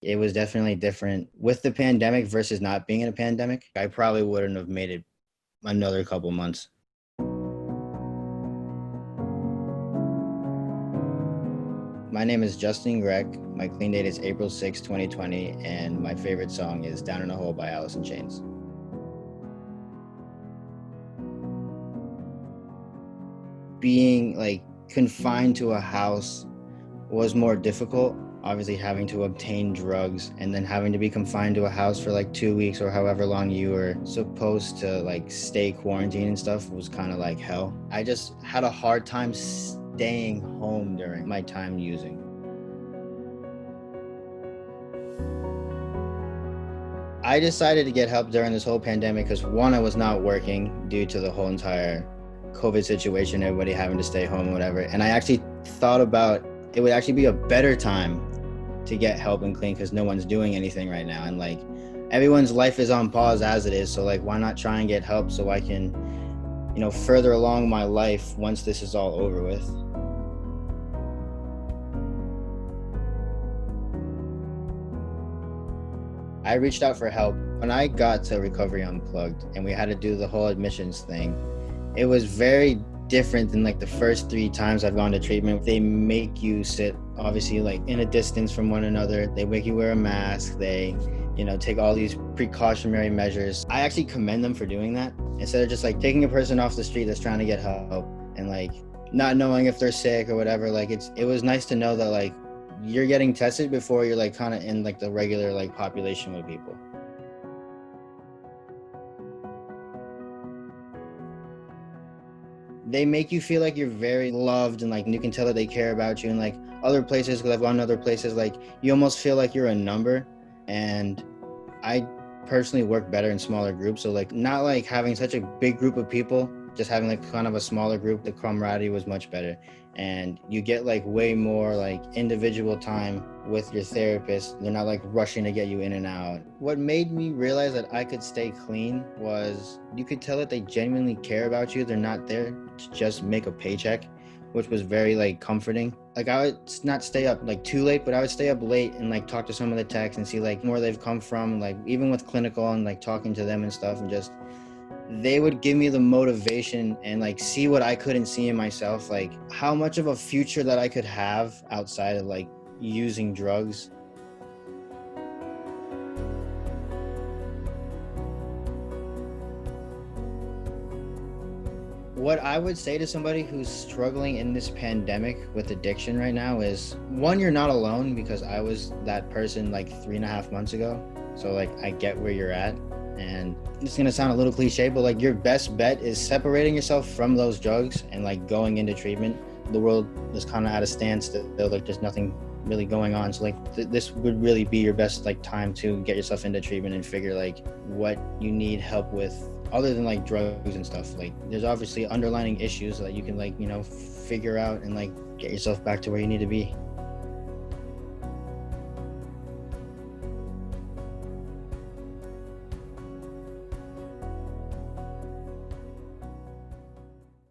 It was definitely different with the pandemic versus not being in a pandemic. I probably wouldn't have made it another couple months. My name is Justin Greg. My clean date is April 6, 2020, and my favorite song is Down in a Hole by Alice in Chains. Being like confined to a house was more difficult. Obviously, having to obtain drugs and then having to be confined to a house for like 2 weeks or however long you were supposed to like stay quarantined and stuff was kind of like hell. I just had a hard time staying home during my time using. I decided to get help during this whole pandemic because one, I was not working due to the whole entire COVID situation, everybody having to stay home, whatever. And I actually thought about it would actually be a better time to get help and clean because no one's doing anything right now. And like everyone's life is on pause as it is. So like, why not try and get help so I can, further along my life once this is all over with. I reached out for help when I got to Recovery Unplugged and we had to do the whole admissions thing. It was very different than like the first 3 times I've gone to treatment. They make you sit obviously like in a distance from one another. They make you wear a mask. They, take all these precautionary measures. I actually commend them for doing that instead of just like taking a person off the street that's trying to get help and like not knowing if they're sick or whatever. Like it was nice to know that like you're getting tested before you're like kind of in like the regular like population with people. They make you feel like you're very loved and like you can tell that they care about you. And like other places, because I've gone to other places, like you almost feel like you're a number. And I personally work better in smaller groups. So like not like having such a big group of people, just having like kind of a smaller group, the camaraderie was much better. And you get like way more like individual time with your therapist. They're not like rushing to get you in and out. What made me realize that I could stay clean was you could tell that they genuinely care about you. They're not there to just make a paycheck, which was very like comforting. Like I would not stay up like too late, but I would stay up late and like talk to some of the techs and see like where they've come from, like even with clinical and like talking to them and stuff, and just they would give me the motivation and like see what I couldn't see in myself, like how much of a future that I could have outside of like using drugs. What I would say to somebody who's struggling in this pandemic with addiction right now is one, you're not alone, because I was that person like 3.5 months ago. So like I get where you're at. And it's gonna sound a little cliche, but like your best bet is separating yourself from those drugs and like going into treatment. The world is kind of at a standstill, like there's nothing really going on. So like this would really be your best like time to get yourself into treatment and figure like what you need help with other than like drugs and stuff. Like there's obviously underlying issues that you can like, figure out and like get yourself back to where you need to be.